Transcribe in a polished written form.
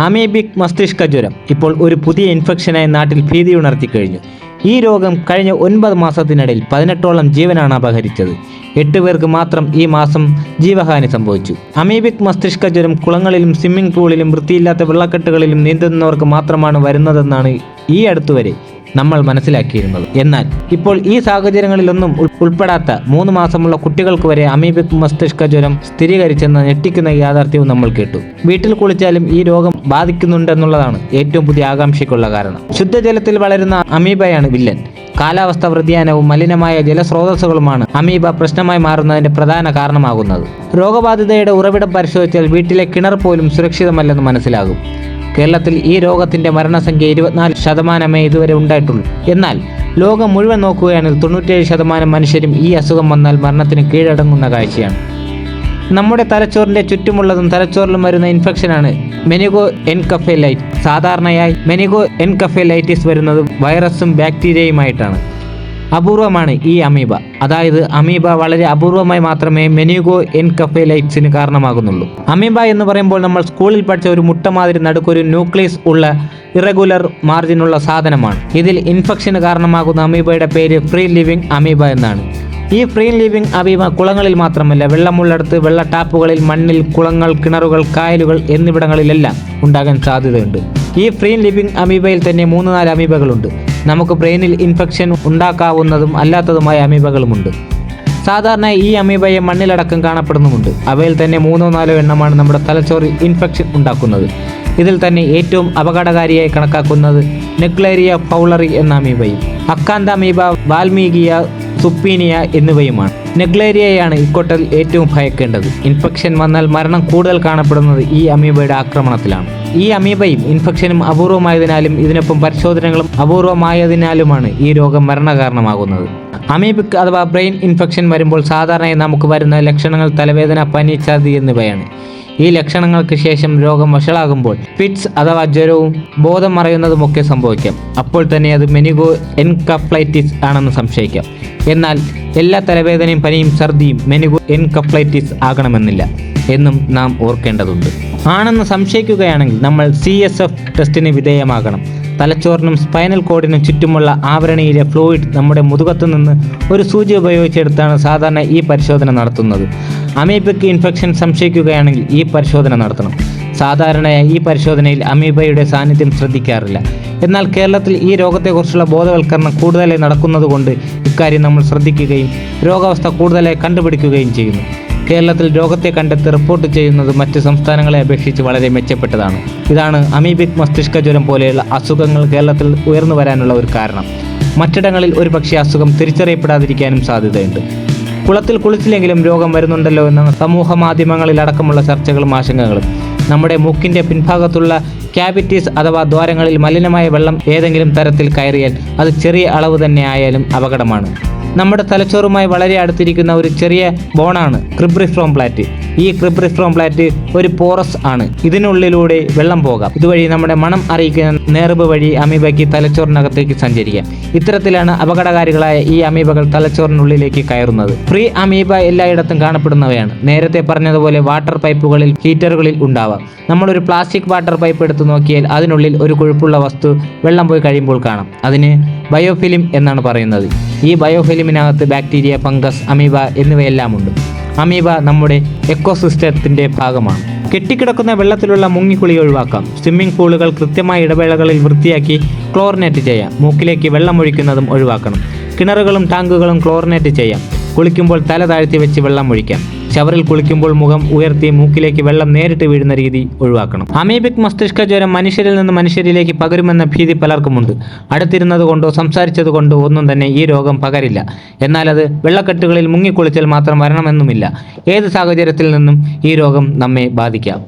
Amoebic മസ്തിഷ്ക ജ്വരം ഇപ്പോൾ ഒരു പുതിയ ഇൻഫെക്ഷനായി നാട്ടിൽ ഭീതി ഉണർത്തിക്കഴിഞ്ഞു. ഈ രോഗം കഴിഞ്ഞ 9 മാസത്തിനിടയിൽ 18ഓളം ജീവനാണ് അപഹരിച്ചത്. 8 പേർക്ക് മാത്രം ഈ മാസം ജീവഹാനി സംഭവിച്ചു. അമീബിക് മസ്തിഷ്ക ജ്വരം കുളങ്ങളിലും സ്വിമ്മിംഗ് പൂളിലും വൃത്തിയില്ലാത്ത വെള്ളക്കെട്ടുകളിലും നീന്തുന്നവർക്ക് മാത്രമാണ് വരുന്നതെന്നാണ് ഈ അടുത്തുവരെ നമ്മൾ മനസ്സിലാക്കിയിരുന്നത്. എന്നാൽ ഇപ്പോൾ ഈ സാഹചര്യങ്ങളിലൊന്നും ഉൾപ്പെടാത്ത 3 മാസമുള്ള കുട്ടികൾക്ക് വരെ അമീബിക് മസ്തിഷ്ക ജ്വരം സ്ഥിരീകരിച്ചെന്ന ഞെട്ടിക്കുന്ന യാഥാർത്ഥ്യവും നമ്മൾ കേട്ടു. വീട്ടിൽ കുളിച്ചാലും ഈ രോഗം ബാധിക്കുന്നുണ്ടെന്നുള്ളതാണ് ഏറ്റവും പുതിയ ആകാംക്ഷയ്ക്കുള്ള കാരണം. ശുദ്ധജലത്തിൽ വളരുന്ന അമീബയാണ് വില്ലൻ. കാലാവസ്ഥ വ്യതിയാനവും മലിനമായ ജലസ്രോതസ്സുകളുമാണ് അമീബ പ്രശ്നമായി മാറുന്നതിന്റെ പ്രധാന കാരണമാകുന്നത്. രോഗബാധിതയുടെ ഉറവിടം പരിശോധിച്ചാൽ വീട്ടിലെ കിണർ പോലും സുരക്ഷിതമല്ലെന്ന് മനസ്സിലാകും. കേരളത്തിൽ ഈ രോഗത്തിന്റെ മരണസംഖ്യ 24% ഇതുവരെ ഉണ്ടായിട്ടുള്ളൂ. എന്നാൽ ലോകം മുഴുവൻ നോക്കുകയാണെങ്കിൽ 97% മനുഷ്യരും ഈ അസുഖം വന്നാൽ മരണത്തിന് കീഴടങ്ങുന്ന കാഴ്ചയാണ്. നമ്മുടെ തലച്ചോറിന്റെ ചുറ്റുമുള്ളതും തലച്ചോറിലും വരുന്ന ഇൻഫെക്ഷനാണ് മെനിഗോ എൻകഫലൈറ്റിസ്. സാധാരണയായി മെനിഗോ എൻകഫലൈറ്റിസ് വരുന്നത് വൈറസും ബാക്ടീരിയയുമായിട്ടാണ്. അപൂർവമാണ് ഈ അമീബ. അതായത് അമീബ വളരെ അപൂർവമായി മാത്രമേ മെനിഗോ എൻകഫലൈറ്റിസിന് കാരണമാകുന്നുള്ളൂ. അമീബ എന്ന് പറയുമ്പോൾ നമ്മൾ സ്കൂളിൽ പഠിച്ച ഒരു മുട്ട മാതിരി നടുക്കൊരു ന്യൂക്ലിയസ് ഉള്ള ഇറഗുലർ മാർജിനുള്ള സാധനമാണ്. ഇതിൽ ഇൻഫെക്ഷന് കാരണമാകുന്ന അമീബയുടെ പേര് ഫ്രീ ലിവിംഗ് അമീബ എന്നാണ്. ഈ ഫ്രീ ലിവിംഗ് അമീബ കുളങ്ങളിൽ മാത്രമല്ല, വെള്ളമുള്ളിടത്ത്, വെള്ള ടാപ്പുകളിൽ, മണ്ണിൽ, കുളങ്ങൾ, കിണറുകൾ, കായലുകൾ എന്നിവിടങ്ങളിലെല്ലാം ഉണ്ടാകാൻ സാധ്യതയുണ്ട്. ഈ ഫ്രീ ലിവിംഗ് അമീബയിൽ തന്നെ 3-4 അമീബകളുണ്ട്. നമുക്ക് ബ്രെയിനിൽ ഇൻഫെക്ഷൻ ഉണ്ടാക്കാവുന്നതും അല്ലാത്തതുമായ അമീബകളുമുണ്ട്. സാധാരണ ഈ അമീബയെ മണ്ണിലടക്കം കാണപ്പെടുന്നുമുണ്ട്. അവയിൽ തന്നെ 3-4 എണ്ണമാണ് നമ്മുടെ തലച്ചോറിൽ ഇൻഫെക്ഷൻ ഉണ്ടാക്കുന്നത്. ഇതിൽ തന്നെ ഏറ്റവും അപകടകാരിയായി കണക്കാക്കുന്നത് നെഗ്ലേരിയ ഫൗളറി എന്ന അമീബയും അക്കാന്ത അമീബ, വാൽമീകിയ, സുപ്പീനിയ എന്നിവയുമാണ്. നെഗ്ലേരിയയാണ് ഇക്കൂട്ടത്തിൽ ഏറ്റവും ഭയക്കേണ്ടത്. ഇൻഫെക്ഷൻ വന്നാൽ മരണം കൂടുതൽ കാണപ്പെടുന്നത് ഈ അമീബയുടെ ആക്രമണത്തിലാണ്. ഈ അമീബയും ഇൻഫെക്ഷനും അപൂർവമായതിനാലും ഇതിനൊപ്പം പരിശോധനകളും അപൂർവമായതിനാലുമാണ് ഈ രോഗം മരണകാരണമാകുന്നത്. അമീബിക് അഥവാ ബ്രെയിൻ ഇൻഫെക്ഷൻ വരുമ്പോൾ സാധാരണയായി നമുക്ക് വരുന്ന ലക്ഷണങ്ങൾ തലവേദന, പനി, ഛർദി എന്നിവയാണ്. ഈ ലക്ഷണങ്ങൾക്ക് ശേഷം രോഗം വഷളാകുമ്പോൾ ഫിറ്റ്സ് അഥവാ ജ്വരവും ബോധം മറയുന്നതുമൊക്കെ സംഭവിക്കാം. അപ്പോൾ തന്നെ അത് മെനിഗോ എൻകഫലൈറ്റിസ് ആണെന്ന് സംശയിക്കാം. എന്നാൽ എല്ലാ തലവേദനയും, പനിയും, ഛർദിയും മെനിഗോ എൻകഫലൈറ്റിസ് ആകണമെന്നില്ല എന്നും നാം ഓർക്കേണ്ടതുണ്ട്. ആണെന്ന് സംശയിക്കുകയാണെങ്കിൽ നമ്മൾ CSF ടെസ്റ്റിന് വിധേയമാകണം. തലച്ചോറിനും സ്പൈനൽ കോഡിനും ചുറ്റുമുള്ള ആവരണിയിലെ ഫ്ലൂയിഡ് നമ്മുടെ മുതുകത്തു നിന്ന് ഒരു സൂചി ഉപയോഗിച്ചെടുത്താണ് സാധാരണ ഈ പരിശോധന നടത്തുന്നത്. അമീബിക് ഇൻഫെക്ഷൻ സംശയിക്കുകയാണെങ്കിൽ ഈ പരിശോധന നടത്തണം. സാധാരണയായി ഈ പരിശോധനയിൽ അമീബയുടെ സാന്നിധ്യം ശ്രദ്ധിക്കാറില്ല. എന്നാൽ കേരളത്തിൽ ഈ രോഗത്തെക്കുറിച്ചുള്ള ബോധവൽക്കരണം കൂടുതലായി നടക്കുന്നതുകൊണ്ട് ഇക്കാര്യം നമ്മൾ ശ്രദ്ധിക്കുകയും രോഗാവസ്ഥ കൂടുതലായി കണ്ടുപിടിക്കുകയും ചെയ്യുന്നു. കേരളത്തിൽ രോഗത്തെ കണ്ടെത്തി റിപ്പോർട്ട് ചെയ്യുന്നത് മറ്റ് സംസ്ഥാനങ്ങളെ അപേക്ഷിച്ച് വളരെ മെച്ചപ്പെട്ടതാണ്. ഇതാണ് അമീബിക് മസ്തിഷ്ക ജ്വരം പോലെയുള്ള അസുഖങ്ങൾ കേരളത്തിൽ ഉയർന്നു വരാനുള്ള ഒരു കാരണം. മറ്റിടങ്ങളിൽ ഒരുപക്ഷെ അസുഖം തിരിച്ചറിയപ്പെടാതിരിക്കാനും സാധ്യതയുണ്ട്. കുളത്തിൽ കുളിച്ചില്ലെങ്കിലും രോഗം വരുന്നുണ്ടല്ലോ എന്ന സമൂഹ മാധ്യമങ്ങളിൽ അടക്കമുള്ള ചർച്ചകളും ആശങ്കകളും. നമ്മുടെ മൂക്കിൻ്റെ പിൻഭാഗത്തുള്ള ക്യാവിറ്റീസ് അഥവാ ദ്വാരങ്ങളിൽ മലിനമായ വെള്ളം ഏതെങ്കിലും തരത്തിൽ കയറിയാൽ അത് ചെറിയ അളവ് തന്നെ ആയാലും അപകടമാണ്. നമ്മുടെ തലച്ചോറുമായി വളരെ അടുത്തിരിക്കുന്ന ഒരു ചെറിയ ബോണാണ് ക്രിബ്രിഫ്രോം പ്ലാറ്റ്. ഈ ക്രിബ്രിഫ്രോം പ്ലാറ്റ് ഒരു പോറസ് ആണ്. ഇതിനുള്ളിലൂടെ വെള്ളം പോകാം. ഇതുവഴി നമ്മുടെ മണം അറിയിക്കുന്ന നേർവ് വഴി അമീബയ്ക്ക് തലച്ചോറിനകത്തേക്ക് സഞ്ചരിക്കാം. ഇത്തരത്തിലാണ് അപകടകാരികളായ ഈ അമീബകൾ തലച്ചോറിനുള്ളിലേക്ക് കയറുന്നത്. ഫ്രീ അമീബ എല്ലായിടത്തും കാണപ്പെടുന്നവയാണ്. നേരത്തെ പറഞ്ഞതുപോലെ വാട്ടർ പൈപ്പുകളിൽ, ഹീറ്ററുകളിൽ ഉണ്ടാവാം. നമ്മളൊരു പ്ലാസ്റ്റിക് വാട്ടർ പൈപ്പ് എടുത്ത് നോക്കിയാൽ അതിനുള്ളിൽ ഒരു കൊഴുപ്പുള്ള വസ്തു വെള്ളം പോയി കഴിയുമ്പോൾ കാണാം. അതിന് ബയോഫിലിം എന്നാണ് പറയുന്നത്. ഈ ബയോഫിലിമിനകത്ത് ബാക്ടീരിയ, ഫംഗസ്, അമീബ എന്നിവയെല്ലാം ഉണ്ട്. അമീബ നമ്മുടെ എക്കോസിസ്റ്റത്തിന്റെ ഭാഗമാണ്. കെട്ടിക്കിടക്കുന്ന വെള്ളത്തിലുള്ള മുങ്ങിക്കുളി ഒഴിവാക്കാം. സ്വിമ്മിംഗ് പൂളുകൾ കൃത്യമായ ഇടവേളകളിൽ വൃത്തിയാക്കി ക്ലോറിനേറ്റ് ചെയ്യാം. മൂക്കിലേക്ക് വെള്ളം ഒഴിക്കുന്നതും ഒഴിവാക്കണം. കിണറുകളും ടാങ്കുകളും ക്ലോറിനേറ്റ് ചെയ്യാം. കുളിക്കുമ്പോൾ തല താഴ്ത്തി വെച്ച് വെള്ളം ഒഴിക്കാം. ഷവറിൽ കുളിക്കുമ്പോൾ മുഖം ഉയർത്തി മൂക്കിലേക്ക് വെള്ളം നേരിട്ട് വീഴുന്ന രീതി ഒഴിവാക്കണം. അമീബിക് മസ്തിഷ്ക ജ്വരം മനുഷ്യരിൽ നിന്ന് മനുഷ്യരിലേക്ക് പകരുമെന്ന ഭീതി പലർക്കുമുണ്ട്. അടുത്തിരുന്നത് കൊണ്ടോ സംസാരിച്ചത് കൊണ്ടോ ഒന്നും തന്നെ ഈ രോഗം പകരില്ല. എന്നാൽ അത് വെള്ളക്കെട്ടുകളിൽ മുങ്ങിക്കുളിച്ചാൽ മാത്രം വരണമെന്നുമില്ല. ഏത് സാഹചര്യത്തിൽ നിന്നും ഈ രോഗം നമ്മെ ബാധിക്കാം.